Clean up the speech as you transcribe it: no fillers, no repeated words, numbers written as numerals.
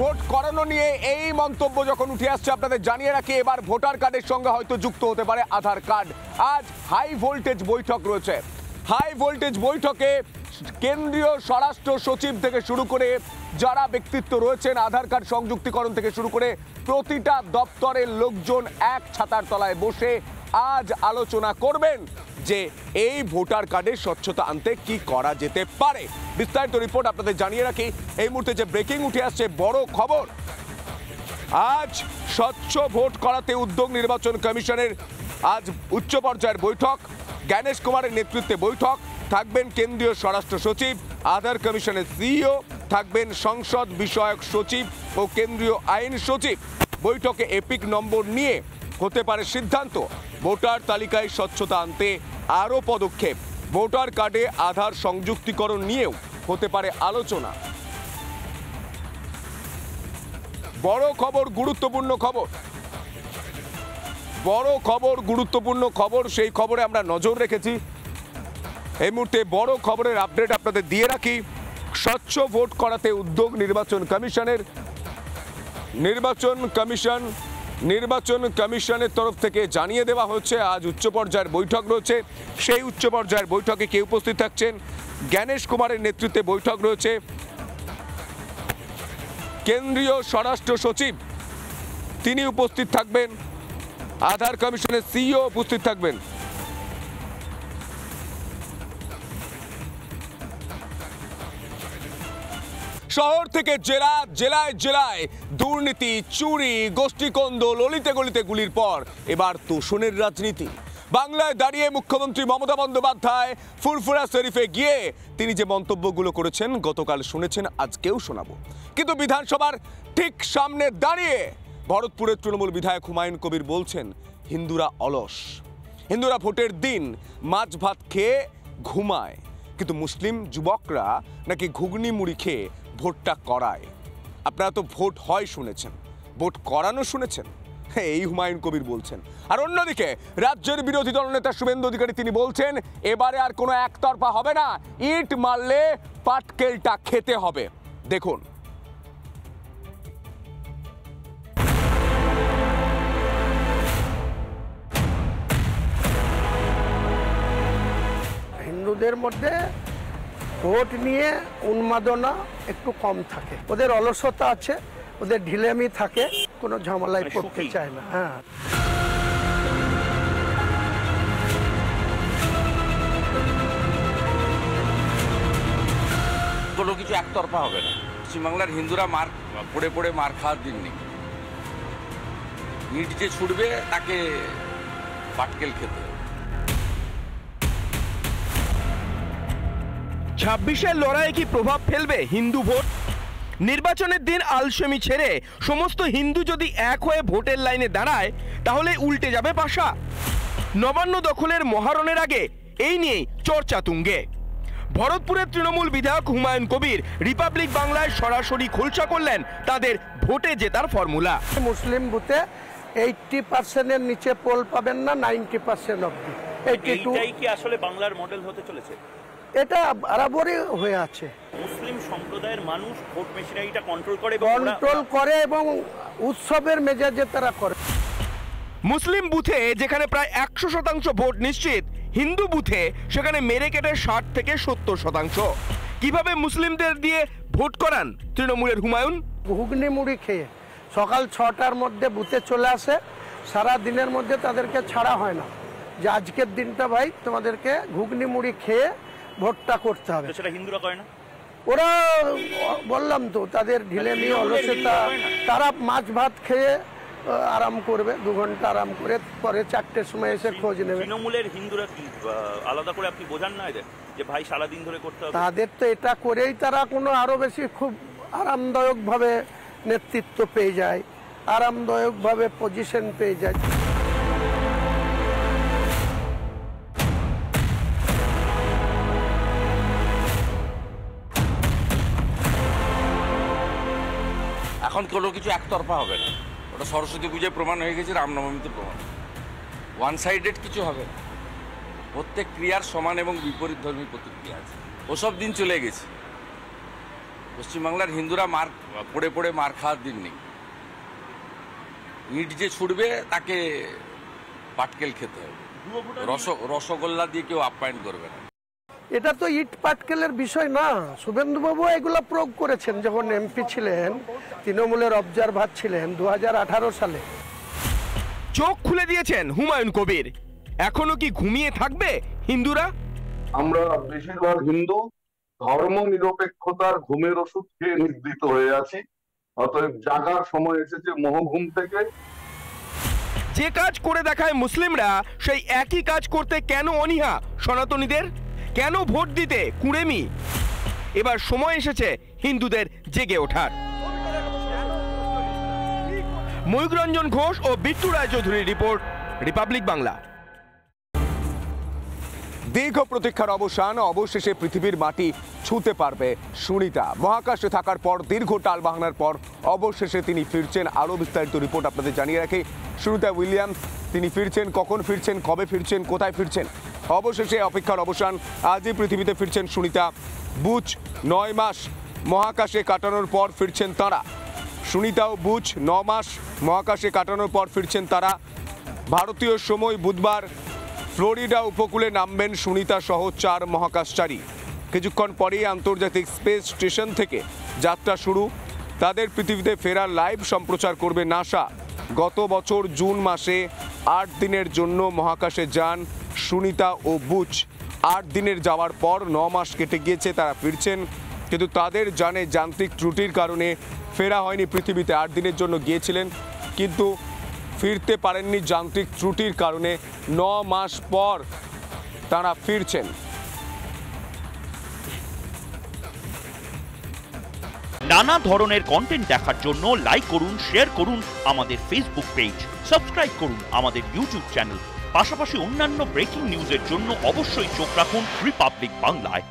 Vote করানো নিয়ে এই মন্তব্য যখন উঠে আসছে আপনাদের জানিয়ে রাখি, এবার ভোটার কার্ডের সঙ্গে হয়তো যুক্ত হতে পারে আধার কার্ড। আজ হাই ভোল্টেজ বৈঠক রয়েছে। হাই ভোল্টেজ বৈঠকে কেন্দ্রীয় স্বরাষ্ট্র সচিব থেকে শুরু করে যারা ব্যক্তিত্ব রয়েছেন, আধার কার্ড সংযুক্তিকরণ থেকে শুরু করে প্রতিটা দপ্তরের লোকজন এক ছাতার তলায় বসে আজ আলোচনা করবেন যে এই ভোটার কার্ডে স্বচ্ছতা আনতে কি করা যেতে পারে। বিস্তারিত রিপোর্ট আপনাদের জানিয়ে রাখি। এই মুহূর্তে যে ব্রেকিং উঠে আসছে, বড় খবর, আজ স্বচ্ছ ভোট করাতে উদ্যোগ নির্বাচন কমিশনের। আজ উচ্চ পর্যায়ের বৈঠক, জ্ঞানেশ কুমারের নেতৃত্বে বৈঠক, থাকবেন কেন্দ্রীয় স্বরাষ্ট্র সচিব, আধার কমিশনের সিইও, থাকবেন সংসদ বিষয়ক সচিব ও কেন্দ্রীয় আইন সচিব। বৈঠকে এপিক নম্বর নিয়ে হতে পারে সিদ্ধান্ত। ভোটার তালিকায় স্বচ্ছতা আনতে আরও পদক্ষেপ। ভোটার কার্ডে আধার সংযুক্তিকরণ নিয়েও হতে পারে আলোচনা। বড় খবর, গুরুত্বপূর্ণ খবর, বড় খবর, গুরুত্বপূর্ণ খবর। সেই খবরে আমরা নজর রেখেছি। এই মুহূর্তে বড় খবরের আপডেট আপনাদের দিয়ে রাখি। স্বচ্ছ ভোট করাতে উদ্যোগ নির্বাচন কমিশনের। নির্বাচন কমিশনের তরফ থেকে জানিয়ে দেওয়া হচ্ছে আজ উচ্চ পর্যায়ের বৈঠক রয়েছে। সেই উচ্চ পর্যায়ের বৈঠকে কে উপস্থিত থাকছেন? জ্ঞানেশ কুমারের নেতৃত্বে বৈঠক রয়েছে। কেন্দ্রীয় স্বরাষ্ট্র সচিব তিনি উপস্থিত থাকবেন, আধার কমিশনের সিইও উপস্থিত থাকবেন। শহর থেকে জেলা, জেলায় জেলায় দুর্নীতি, চুরি, গোষ্ঠীকন্দ, ললিতে গলিতে গুলির পর এবার তোষণের রাজনীতি। বাংলায় দাঁড়িয়ে মুখ্যমন্ত্রী মমতা বন্দ্যোপাধ্যায় ফুরফুরা শরীফে গিয়ে তিনি যে মন্তব্যগুলো করেছেন গতকাল শুনেছেন, আজকেও শোনাবো। কিন্তু বিধানসভার ঠিক সামনে দাঁড়িয়ে ভরতপুরের তৃণমূল বিধায়ক হুমায়ুন কবির বলছেন হিন্দুরা অলস, হিন্দুরা ভোটের দিন মাছ ভাত খেয়ে ঘুমায়, কিন্তু মুসলিম যুবকরা নাকি ঘুগনি মুড়ি খেয়ে ভোটটা করায়। আপনারা তো ভোট হয় শুনেছেন, ভোট করানো শুনেছেন? এই হুমায়ুন কবির বলছেন। আর অন্যদিকে রাজ্যের বিরোধী দলনেতা শুভেন্দু অধিকারী তিনি বলছেন এবারে আর কোনো একতরফা হবে না, ইট মারলে পাটকেলটা খেতে হবে। দেখুন, হিন্দুদের মধ্যে ভোট নিয়ে উন্মাদনা একটু কম থাকে, ওদের অলসতা আছে, ওদের ঢিলেমি থাকে, কোনো ঝামেলায় পড়তে চায় না। হ্যাঁ, কোনো কিছু একতরফা হবে না। পশ্চিমবাংলার হিন্দুরা মার পড়ে পড়ে মার খাওয়ার দিন নেই। ইট যে ছুটবে তাকে পাটকেল খেতে হবে। 26-এর লড়াইয়ে কি প্রভাব ফেলবে হিন্দু ভোট? নির্বাচনের দিন আলসেমি ছেড়ে সমস্ত হিন্দু যদি এক হয়ে ভোটের লাইনে দাঁড়ায় তাহলে উল্টে যাবে পাশা। নবান্ন দখলের মহারণের আগে এই নিয়েই চর্চা তুঙ্গে। ভরতপুরের তৃণমূল বিধায়ক হুমায়ুন কবির রিপাবলিক বাংলায় সরাসরি খোলসা করলেন তাদের ভোটে জেতার ফর্মুলা। মুসলিম বুথে 80%-এর নিচে পোল পাবেন না, 90% অবধি। এইটাই কি আসলে বাংলার মডেল হতে চলেছে? এটা বরাবরই হয়ে আছে। মুসলিম সম্প্রদায়ের মানুষ ভোট মেশিনারিটা কন্ট্রোল করে এবং উৎসবের মেজাজে তারা করে। মুসলিম বুথে যেখানে প্রায় 100% ভোট নিশ্চিত, হিন্দু বুথে সেখানে মেরে কেটে 60 থেকে 70%। কিভাবে মুসলিমদের দিয়ে ভোট করান তৃণমূলের হুমায়ুন? ঘুগনি মুড়ি খেয়ে সকাল 6টার মধ্যে বুথে চলে আসে, সারা দিনের মধ্যে তাদেরকে ছাড়া হয় না যে আজকের দিনটা ভাই তোমাদেরকে ঘুগনি মুড়ি খেয়ে ভোটটা করতে হবে। সেটা হিন্দুরা করে না। ওরা বললাম তো, তাদের ঢিলেমি, অলসতা, তারা মাছ ভাত খেয়ে আরাম করবে, 2 ঘন্টা আরাম করে পরে 4টের সময় এসে খোঁজ নেবে। তৃণমূলের হিন্দুরা কি আলাদা করে আপনি বোঝান না যে ভাই সারাদিন ধরে করতে হবে? তাদের তো এটা করেই তারা কোনো আরো বেশি খুব আরামদায়কভাবে নেতৃত্ব পেয়ে যায়, আরামদায়কভাবে পজিশন পেয়ে যায়। এখন কোনো কিছু একতরফা হবে না। ওটা সরস্বতী পুজোয় প্রমাণ হয়ে গেছে, রামনবমীতে প্রমাণ। ওয়ান সাইডেড কিছু হবে না। প্রত্যেক ক্রিয়ার সমান এবং বিপরীত ধর্মী প্রতিক্রিয়া আছে। ওসব দিন চলে গেছে। পশ্চিমবাংলার হিন্দুরা মার পড়ে পড়ে মার খাওয়ার দিন নেই। ইট যে ছুটবে তাকে পাটকেল খেতে হবে, রসগোল্লা দিয়ে কেউ আপ্যায়ন করবে না। এটা তো ইট পাটকেলের বিষয় না, শুভেন্দুবাবু এগুলো প্রয়োগ করেছেন যখন এমপি ছিলেন, তৃণমূলের অবজারভার ছিলেন 2018 সালে। চোখ খুলে দিয়েছেন হুমায়ুন কবির। এখনো কি ঘুমিয়ে থাকবে হিন্দুরা? আমরা বেশিরভাগ হিন্দু ধর্ম নিরপেক্ষতার ঘুমের ওষুধ খেয়ে নির্দিত হয়ে আছি, অতএব জাগার সময় এসেছে মোহঘুম থেকে। যে কাজ করে দেখায় মুসলিমরা, সেই একই কাজ করতে কেন অনীহা সনাতনীদের? কেন ভোট দিতে কুড়েমি? এবার সময় এসেছে হিন্দুদের জেগে ওঠার। ময়ূর রঞ্জন ঘোষ ও বিট্টু রায়চৌধুরীর রিপোর্ট, রিপাবলিক বাংলা। দীর্ঘ প্রতীক্ষার অবসান, অবশেষে পৃথিবীর মাটি ছুঁতে পারবে সুনিতা। মহাকাশে থাকার পর দীর্ঘ টালবাহানার পর অবশেষে তিনি ফিরছেন। আরও বিস্তারিত রিপোর্ট আপনাদের জানিয়ে রাখি। সুনিতা উইলিয়ামস তিনি ফিরছেন, কখন ফিরছেন, কবে ফিরছেন, কোথায় ফিরছেন? অবশেষে অপেক্ষার অবসান, আজই পৃথিবীতে ফিরছেন সুনিতা। বুচ 9 মাস মহাকাশে কাটানোর পর ফিরছেন তাঁরা। সুনিতা ও বুচ 9 মাস মহাকাশে কাটানোর পর ফিরছেন তারা। ভারতীয় সময় বুধবার ফ্লোরিডা উপকূলে নামবেন সুনিতা সহ 4 মহাকাশচারী। কিছুক্ষণ পরেই আন্তর্জাতিক স্পেস স্টেশন থেকে যাত্রা শুরু। তাদের পৃথিবীতে ফেরার লাইভ সম্প্রচার করবে নাসা। গত বছর জুন মাসে 8 দিনের জন্য মহাকাশে যান সুনিতা ও বুচ। 8 দিনের যাওয়ার পর 9 মাস কেটে গিয়েছে, তারা ফিরছেন। কিন্তু তাদের জানে যান্ত্রিক ত্রুটির কারণে ফেরা হয়নি পৃথিবীতে। 8 দিনের জন্য গিয়েছিলেন কিন্তু ফিরতে পারেননি যান্ত্রিক ত্রুটির কারণে। 9 মাস পর তারা ফিরছেন। নানা ধরনের কন্টেন্ট দেখার জন্য লাইক করুন, শেয়ার করুন আমাদের ফেসবুক পেজ, সাবস্ক্রাইব করুন আমাদের ইউটিউব চ্যানেল। পাশাপাশি অন্যান্য ব্রেকিং নিউজের জন্য অবশ্যই চোখ রাখুন রিপাবলিক বাংলায়।